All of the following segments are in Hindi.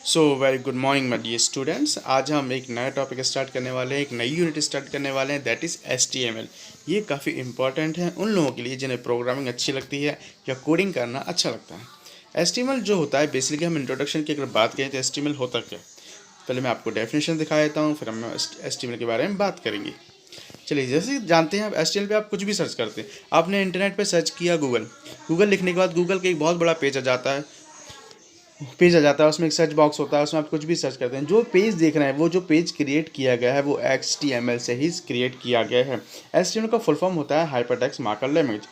So very good morning my dear students. आज हम एक नया टॉपिक स्टार्ट करने वाले हैं, एक नई यूनिट स्टार्ट करने वाले हैं, दैट इज़ HTML। ये काफ़ी इंपॉर्टेंट है उन लोगों के लिए जिन्हें प्रोग्रामिंग अच्छी लगती है या कोडिंग करना अच्छा लगता है। HTML जो होता है, बेसिकली हम इंट्रोडक्शन की अगर बात करें तो HTML होता क्या। पहले मैं आपको डेफिनेशन दिखा देता हूँ, फिर हम HTML के बारे में बात करेंगे। चलिए, जैसे जानते हैं आप HTML पे आप कुछ भी सर्च करते हैं। आपने इंटरनेट पे सर्च किया गूगल लिखने के बाद गूगल का एक बहुत बड़ा पेज आ जाता है। उसमें एक सर्च बॉक्स होता है, उसमें आप कुछ भी सर्च करते हैं। जो पेज देख रहे हैं, वो जो पेज क्रिएट किया गया है वो HTML से ही क्रिएट किया गया है। HTML का फुल फॉर्म होता है hypertext markup language.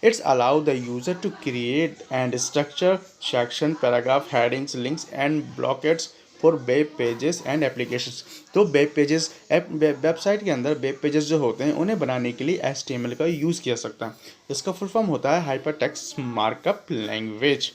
It's allow the user to create and structure section, paragraph, headings, links and blockquotes for web pages and applications. तो वेबसाइट के अंदर वेब पेजेस जो होते हैं उन्हें बनाने के लिए HTML का यूज़ किया सकता है। इसका फुल फॉर्म होता है हाइपरटेक्स्ट मार्कअप लैंग्वेज।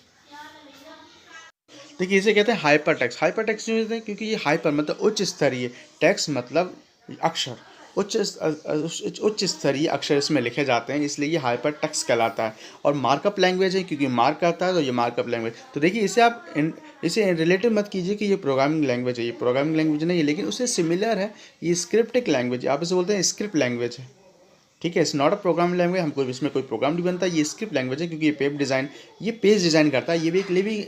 देखिए, इसे कहते हैं हाइपर टेक्स्ट क्यों कहते हैं, क्योंकि ये हाइपर मतलब उच्च स्तरीय, टेक्स्ट मतलब अक्षर, उच्च स्तरीय अक्षर इसमें लिखे जाते हैं, इसलिए ये हाइपर टेक्स्ट कहलाता है। और मार्कअप लैंग्वेज है क्योंकि मार्क आता है, तो ये मार्कअप लैंग्वेज। तो देखिए, इसे रिलेटिव मत कीजिए कि ये प्रोग्रामिंग लैंग्वेज है, ये प्रोग्रामिंग लैंग्वेज नहीं है, लेकिन उससे सिमिलर है। ये स्क्रिप्टिक लैंग्वेज, आप इसे बोलते हैं स्क्रिप्ट लैंग्वेज है। ठीक है, it's not a programme language. हमको इसमें कोई प्रोग्राम नहीं बनता, ये स्क्रिप्ट लैंग्वेज है क्योंकि ये पेज डिज़ाइन करता है।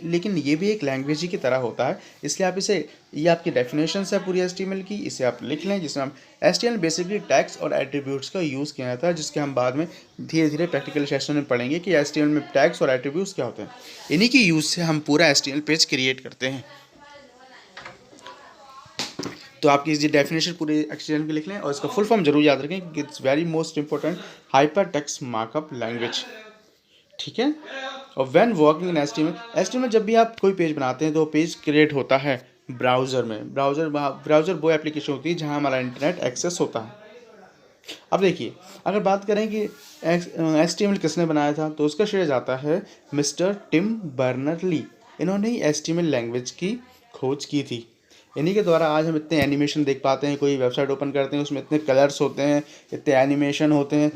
लेकिन ये भी एक लैंग्वेज ही की तरह होता है, इसलिए आप इसे, ये आपकी डेफिनेशन है पूरी HTML की, इसे आप लिख लें। जिसमें हम HTML बेसिकली टैग्स और एट्रीब्यूट्स का यूज़ किया जाता है, जिसके हम बाद में धीरे धीरे प्रैक्टिकल सेशन में पढ़ेंगे कि HTML में टैग्स और एट्रीब्यूट्स क्या होते हैं। इन्हीं की यूज़ से हम पूरा HTML पेज क्रिएट करते हैं। तो आपकी ये डेफिनेशन पूरे HTML की लिख लें और इसका फुल फॉर्म जरूर याद रखें कि it's very most important hyper text markup language. ठीक है। और व्हेन वर्किंग इन HTML जब भी आप कोई पेज बनाते हैं तो पेज क्रिएट होता है ब्राउज़र में। ब्राउज़र वो एप्लीकेशन होती है जहां हमारा इंटरनेट एक्सेस होता है। अब देखिए, अगर बात करें कि HTML किसने बनाया था, तो उसका श्रेय जाता है मिस्टर टिम बर्नर ली। इन्होंने ही HTML लैंग्वेज की खोज की थी। इन्हीं के द्वारा आज हम इतने एनिमेशन देख पाते हैं। कोई वेबसाइट ओपन करते हैं, उसमें इतने कलर्स होते हैं, इतने एनिमेशन होते हैं,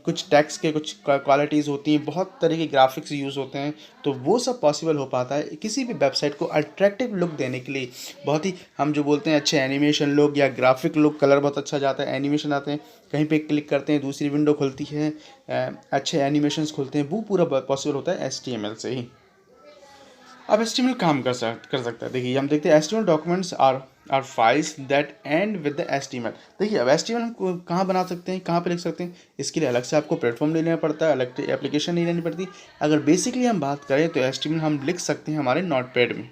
कुछ टेक्स्ट के कुछ क्वालिटीज़ होती हैं, बहुत तरह के ग्राफिक्स यूज़ होते हैं। तो वो सब पॉसिबल हो पाता है किसी भी वेबसाइट को अट्रैक्टिव लुक देने के लिए। बहुत ही, हम जो बोलते हैं अच्छे एनिमेशन लुक या ग्राफिक लुक, कलर बहुत अच्छा जाता है, एनिमेशन आते हैं, कहीं पे क्लिक करते हैं दूसरी विंडो खुलती है, अच्छे एनिमेशंस खुलते हैं, वो पूरा पॉसिबल होता है HTML से ही। अब HTML काम कर सकता है। देखिए, हम देखते हैं HTML documents or files that end with the HTML। देखिए, अब HTML हम कहाँ बना सकते हैं, कहाँ पे लिख सकते हैं, इसके लिए अलग से आपको प्लेटफॉर्म ले लेना पड़ता है, अलग एप्लीकेशन नहीं लेनी पड़ती। अगर बेसिकली हम बात करें तो HTML हम लिख सकते हैं हमारे नोटपैड में।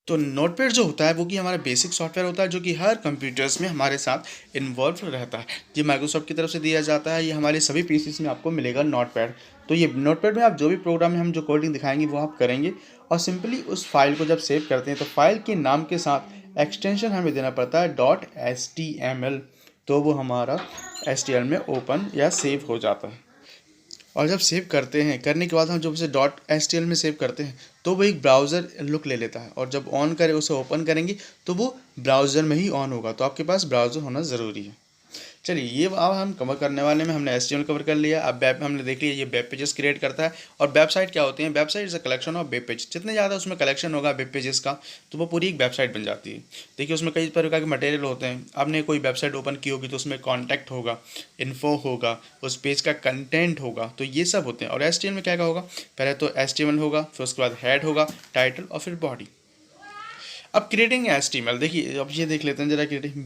तो नोटपैड जो होता है वो कि हमारा बेसिक सॉफ्टवेयर होता है, जो कि हर कंप्यूटर्स में हमारे साथ इन्वॉल्व रहता है। ये माइक्रोसॉफ्ट की तरफ से दिया जाता है, ये हमारे सभी पीसीस में आपको मिलेगा नोटपैड। तो ये नोटपैड में आप जो भी प्रोग्राम में हम जो कोडिंग दिखाएंगे वो आप करेंगे, और सिंपली उस फाइल को जब सेव करते हैं तो फाइल के नाम के साथ एक्सटेंशन हमें देना पड़ता है .html। तो वो हमारा HTML में ओपन या सेव हो जाता है। और जब सेव करते हैं, करने के बाद हम जब उसे .html में सेव करते हैं तो वो एक ब्राउज़र लुक ले लेता है, और जब ऑन करें, उसे ओपन करेंगे तो वो ब्राउज़र में ही ऑन होगा। तो आपके पास ब्राउज़र होना ज़रूरी है। चलिए, ये अब हम कवर करने वाले में हमने HTML कवर कर लिया। अब वेब हमने देख लिया, ये वेब पेजेस क्रिएट करता है। और वेबसाइट क्या होती है, website is a collection of web page. जितने ज़्यादा उसमें कलेक्शन होगा वेब पेजेस का, तो वो पूरी एक वेबसाइट बन जाती है। देखिए, उसमें कई प्रकार के मटेरियल होते हैं। आपने कोई वेबसाइट ओपन की होगी तो उसमें कॉन्टैक्ट होगा, इन्फो होगा, उस पेज का कंटेंट होगा, तो ये सब होते हैं। और HTML में क्या क्या होगा, पहले तो HTML होगा, फिर उसके बाद हेड होगा, टाइटल, और फिर बॉडी। अब क्रिएटिंग HTML, देखिए अब ये देख लेते हैं जरा। Creating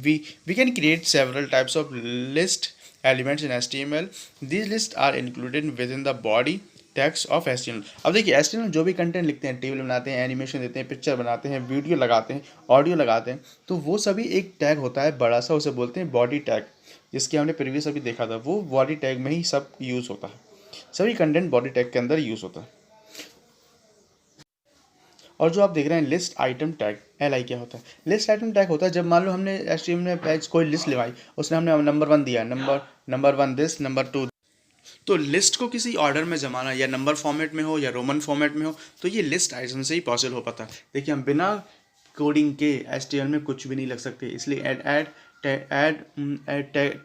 we can create several types of list elements in HTML। These list are included with in the body text of HTML। अब देखिए, HTML जो भी कंटेंट लिखते हैं, टेबल बनाते हैं, एनिमेशन देते हैं, पिक्चर बनाते हैं, वीडियो लगाते हैं, ऑडियो लगाते हैं, तो वो सभी एक टैग होता है बड़ा सा, उसे बोलते हैं बॉडी टैग, जिसके हमने प्रीवियस अभी देखा था। वो बॉडी टैग में ही सब यूज़ होता है, सभी कंटेंट बॉडी टैग के अंदर यूज़ होता है। और जो आप देख रहे हैं लिस्ट आइटम टैग, LI क्या होता है, लिस्ट आइटम टैग होता है जब मान लो हमने HTML में पेज कोई लिस्ट लगाई, उसने हमने नंबर 1 दिया, नंबर 1 दिस, नंबर 2। तो लिस्ट को किसी ऑर्डर में जमाना, या नंबर फॉर्मेट में हो या रोमन फॉर्मेट में हो, तो ये लिस्ट आइटम से ही पॉसिबल हो पाता है। देखिए, हम बिना कोडिंग के HTML में कुछ भी नहीं लग सकते, इसलिए एड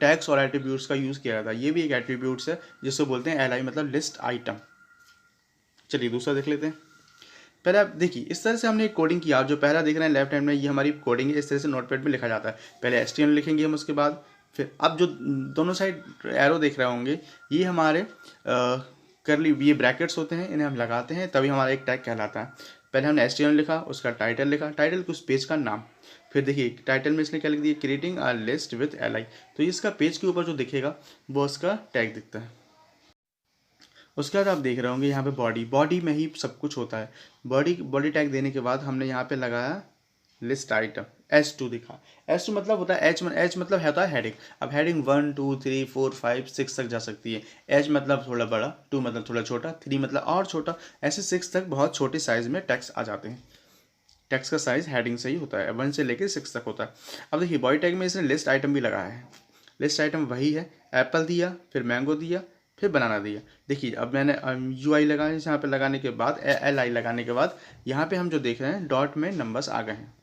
टैग्स और एट्रीब्यूट्स का यूज़ किया जाता है। ये भी एक एट्रीब्यूट्स है जिसको बोलते हैं LI, मतलब लिस्ट आइटम। चलिए, दूसरा देख लेते हैं। पहले आप देखिए इस तरह से हमने एक कोडिंग किया। आप जो पहला देख रहे हैं लेफ्ट हैंड में, ये हमारी कोडिंग है। इस तरह से नोटपैड में लिखा जाता है। पहले HTML लिखेंगे हम, उसके बाद फिर अब जो दोनों साइड एरो देख रहे होंगे, ये हमारे करली ये ब्रैकेट्स होते हैं, इन्हें हम लगाते हैं तभी हमारा एक टैग कहलाता है। पहले हमने HTML लिखा, उसका टाइटल लिखा, टाइटल उस पेज का नाम। फिर देखिए टाइटल में इसने क्या लिख दिया, creating a list with li। तो इसका पेज के ऊपर जो दिखेगा वो उसका टैग दिखता है। उसके बाद आप देख रहे होंगे यहाँ पे बॉडी में ही सब कुछ होता है। बॉडी टैग देने के बाद हमने यहाँ पे लगाया लिस्ट आइटम, H2 दिखा। H2 मतलब होता है H मतलब होता है हेडिंग। अब हेडिंग 1 2 3 4 5 6 तक जा सकती है। H मतलब थोड़ा बड़ा, 2 मतलब थोड़ा छोटा, 3 मतलब और छोटा, ऐसे 6 तक बहुत छोटे साइज में टेक्स्ट आ जाते हैं। टेक्स्ट का साइज हेडिंग से ही होता है, 1 से लेकर 6 तक होता है। अब देखिए बॉडी टैग में इसने लिस्ट आइटम भी लगाया है। लिस्ट आइटम वही है, एप्पल दिया, फिर मैंगो दिया, फिर बनाना दिया। देखिए अब मैंने UI लगाया, यहाँ पे लगाने के बाद LI लगाने के बाद यहाँ पे हम जो देख रहे हैं डॉट में नंबर्स आ गए हैं।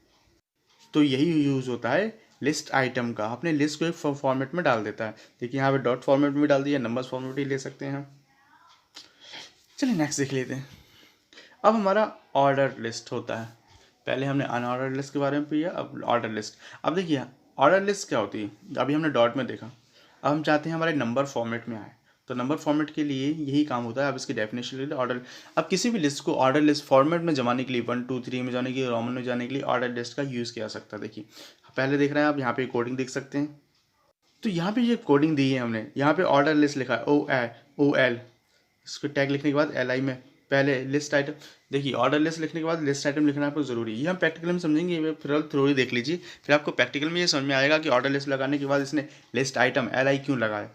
तो यही यूज़ होता है लिस्ट आइटम का, अपने लिस्ट को एक फॉर्मेट में डाल देता है। देखिए यहाँ पे डॉट फॉर्मेट में डाल दिया, नंबर्स फॉर्मेट ही ले सकते हैं। चलिए नेक्स्ट देख लेते हैं। अब हमारा ऑर्डर लिस्ट होता है। पहले हमने अनऑर्डर लिस्ट के बारे में किया, अब ऑर्डर लिस्ट। अब देखिए ऑर्डर लिस्ट क्या होती है, अभी हमने डॉट में देखा। अब हम चाहते हैं हमारे नंबर फॉर्मेट में आए, तो नंबर फॉर्मेट के लिए यही काम होता है। अब इसकी डेफिनेशन के लिए ऑर्डर, अब किसी भी लिस्ट को ऑर्डर लिस्ट फॉर्मेट में जमाने के लिए 1 2 3 में जाने के लिए, रोमन में जाने के लिए ऑर्डर लिस्ट का यूज़ किया जा सकता है। देखिए पहले देख रहे हैं आप, यहाँ पे कोडिंग देख सकते हैं। तो यहाँ पे ये कोडिंग दी है हमने, यहाँ पे ऑर्डर लिस्ट लिखा है OL, इसको टैग लिखने के बाद LI में पहले लिस्ट आइटम। देखिए ऑर्डर लिस्ट लिखने के बाद लिस्ट आइटम लिखना आपको जरूरी है। ये हम प्रैक्टिकल में समझेंगे, ये फिर थ्योरी देख लीजिए, फिर आपको प्रैक्टिकल में ये समझ में आएगा कि ऑर्डर लिस्ट लगाने के बाद इसने लिस्ट आइटम LI क्यों लगाया।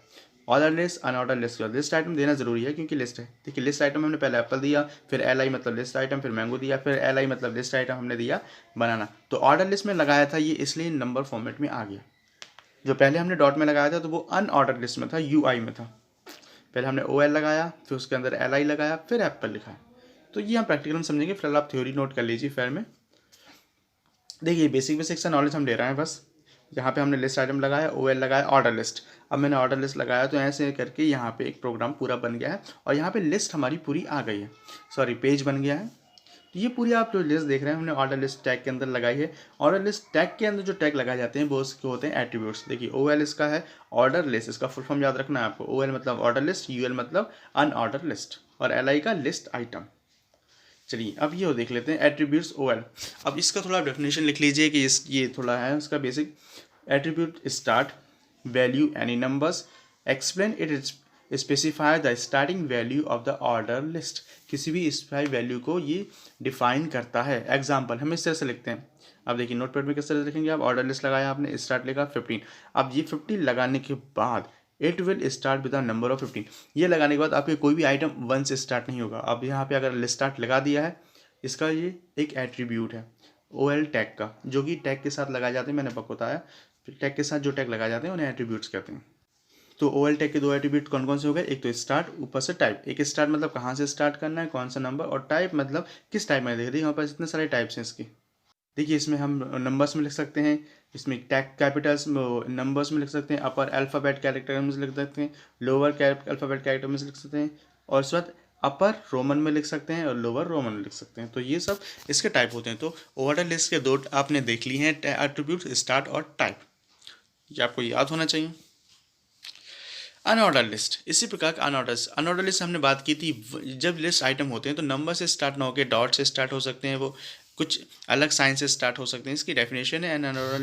ऑर्डर लिस्ट अनऑर्डर लिस्ट के बाद लिस्ट आइटम देना जरूरी है, क्योंकि लिस्ट है। देखिए लिस्ट आइटम हमने पहले एप्पल दिया, फिर LI मतलब लिस्ट आइटम, फिर मैंगो दिया, फिर LI मतलब लिस्ट आइटम हमने दिया बनाना। तो ऑर्डर लिस्ट में लगाया था ये, इसलिए नंबर फॉर्मेट में आ गया। जो पहले हमने डॉट में लगाया था तो वो अनऑर्डर लिस्ट में था, UI में था। पहले हमने OL लगाया, फिर उसके अंदर LI लगाया, फिर एप्पल लिखा। तो ये हम प्रैक्टिकल में समझेंगे, फिलहाल आप थ्योरी नोट कर लीजिए फाइल में। देखिए बेसिक सा नॉलेज हम ले रहे हैं बस। यहाँ पे हमने लिस्ट आइटम लगाया, OL लगाया, ऑर्डर लिस्ट। अब मैंने ऑर्डर लिस्ट लगाया तो ऐसे करके यहाँ पे एक प्रोग्राम पूरा बन गया है, और यहाँ पे लिस्ट हमारी पूरी आ गई है, सॉरी पेज बन गया है। तो ये पूरी आप जो लिस्ट देख रहे हैं हमने ऑर्डर लिस्ट टैग के अंदर लगाई है। ऑर्डर लिस्ट टैग के अंदर जो टैग लगाए जाते हैं वो उसके होते हैं एट्रीब्यूट्स। देखिए OL इसका है ऑर्डर लिस्ट, इसका फुल फॉर्म याद रखना है आपको। OL मतलब ऑर्डर लिस्ट, UL मतलब अनऑर्डर लिस्ट, और LI का लिस्ट आइटम। चलिए अब ये देख लेते हैं एट्रीब्यूट्स OL। अब इसका थोड़ा डेफिनेशन लिख लीजिए कि ये थोड़ा है उसका basic. Attribute start value any numbers, explain it specify the starting value of the order list. किसी भी स्पेसिफाई वैल्यू को ये डिफाइन करता है। एग्जाम्पल हम इस तरह से लिखते हैं। अब देखिए नोटपैड में किस तरह से लिखेंगे आप, ऑर्डर लिस्ट लगाया आपने, स्टार्ट लिखा 15। अब ये 15 लगाने के बाद it will start with the number of 15। ये लगाने के बाद आपके कोई भी आइटम 1 से स्टार्ट नहीं होगा। अब यहाँ पे अगर स्टार्ट लगा दिया है, इसका ये एक एट्रीब्यूट है OL टैग का, जो कि टैग के साथ लगाए जाते हैं। मैंने आपको बताया टैग के साथ जो टैग लगाए जाते हैं उन्हें एट्रीब्यूट्स कहते हैं। तो OL टैग के दो एट्रीब्यूट कौन कौन से हो गए, एक तो स्टार्ट, ऊपर से टाइप। एक स्टार्ट मतलब कहाँ से स्टार्ट करना है, कौन सा नंबर, और टाइप मतलब किस टाइप में। देखिए हमारे पास इतने सारे टाइप्स हैं इसके। देखिए इसमें हम नंबर्स में लिख सकते हैं, इसमें टैग कैपिटल्स नंबर्स में लिख सकते हैं, अपर अल्फ़ाबेट कैरेक्टर में लिख सकते हैं, लोअर अल्फ़ाबेट कैरेक्टर में लिख सकते हैं, और उसके बाद अपर रोमन में लिख सकते हैं और लोअर रोमन में लिख सकते हैं। तो ये सब इसके टाइप होते हैं। तो ऑर्डर लिस्ट के दो आपने देख ली हैं एट्रीब्यूट, स्टार्ट और टाइप, ये आपको याद होना चाहिए। अनऑर्डर लिस्ट, इसी प्रकार का अनऑर्डर लिस्ट हमने बात की थी। जब लिस्ट आइटम होते हैं तो नंबर से स्टार्ट ना होकर डॉट से स्टार्ट हो सकते हैं, वो कुछ अलग साइन से स्टार्ट हो सकते हैं। इसकी डेफिनेशन है an unorder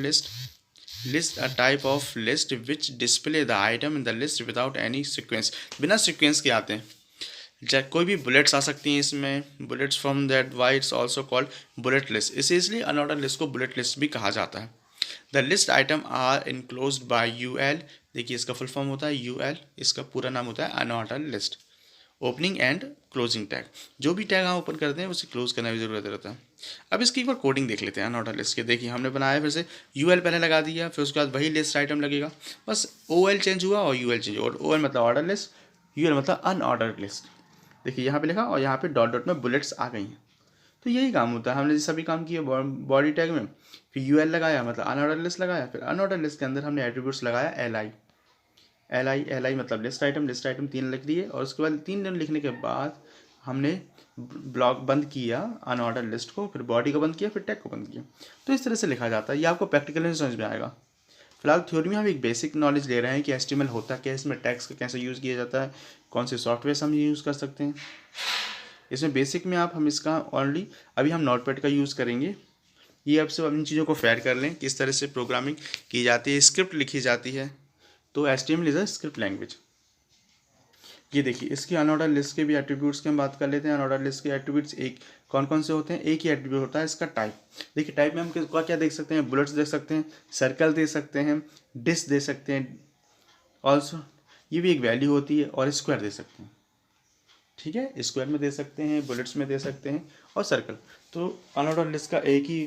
list a type of list which display the item in the list without any sequence. बिना सीक्वेंस के आते हैं, कोई भी बुलेट्स आ सकती हैं इसमें, bullets from that why it's also called bullet list. इसलिए अनऑर्डर लिस्ट को बुलेट लिस्ट भी कहा जाता है। The list item are enclosed by UL। देखिए इसका फुल फॉर्म होता है UL, इसका पूरा नाम होता है unordered list. Opening and closing tag, जो भी टैग हम ओपन करते हैं उसे क्लोज करना भी जरूरत रहता है। अब इसकी एक बार कोडिंग देख लेते हैं अनऑर्डर लिस्ट के। देखिए हमने बनाया, फिर से UL पहले लगा दिया, फिर उसके बाद वही लिस्ट आइटम लगेगा, बस OL चेंज हुआ और UL चेंज हुआ। और OL मतलब ऑर्डर लिस्ट, UL मतलब अनऑर्डर लिस्ट। देखिए यहाँ पे लिखा और यहाँ पे डॉट डॉट में बुलेट्स आ गई हैं। तो यही काम होता है, हमने सभी काम किए बॉडी टैग में। फिर UL लगाया मतलब अनऑर्डर लिस्ट लगाया, फिर अनऑर्डर लिस्ट के अंदर हमने एट्रीब्यूट्स लगाया LI मतलब लिस्ट आइटम 3 लिख दिए, और उसके बाद 3 लिखने के बाद हमने ब्लॉक बंद किया अनऑर्डर लिस्ट को, फिर बॉडी को बंद किया, फिर टैग को बंद किया। तो इस तरह से लिखा जाता है। ये आपको प्रैक्टिकल में समझ में आएगा। फिलहाल थ्योरी में हम एक बेसिक नॉलेज ले रहे हैं कि HTML होता क्या है, इसमें टैग्स का कैसे यूज़ किया जाता है, कौन से सॉफ्टवेयर हम यूज़ कर सकते हैं। इसमें बेसिक में हम इसका ओनली अभी हम नोटपैड का यूज़ करेंगे। ये आप सब इन चीज़ों को फेयर कर लें, किस तरह से प्रोग्रामिंग की जाती है, स्क्रिप्ट लिखी जाती है। तो HTML is a script language. ये देखिए, इसकी अनऑर्डर लिस्ट के भी एट्रीब्यूट्स की हम बात कर लेते हैं। अनऑर्डर लिस्ट के एट्रीब्यूट्स एक कौन कौन से होते हैं? एक ही एट्रीब्यूट होता है इसका, टाइप। देखिए टाइप में हम किसका क्या देख सकते हैं? बुलेट्स देख सकते हैं, सर्कल दे सकते हैं, डिस्क दे सकते हैं, ऑल्सो ये भी एक वैल्यू होती है, और स्क्वायर दे सकते हैं। ठीक है, स्क्वायर में दे सकते हैं, बुलेट्स में दे सकते हैं, और सर्कल। तो अनऑर्डर लिस्ट का एक ही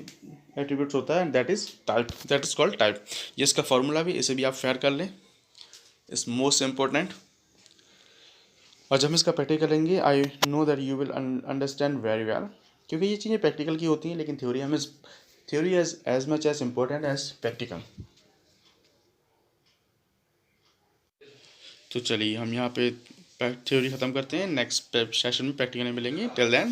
एट्रीब्यूट्स होता है, that is type, that is called type. ये इसका फॉर्मूला भी, इसे भी आप फेयर कर लें, इज मोस्ट इंपॉर्टेंट। और जब हम इसका प्रैक्टिकल करेंगे, I know that you will understand very well, क्योंकि ये चीज़ें प्रैक्टिकल की होती हैं, लेकिन थ्योरी हमें theory as much as important as practical. तो चलिए हम यहाँ पे थ्योरी ख़त्म करते हैं, नेक्स्ट सेशन में प्रैक्टिकल में मिलेंगे। Till then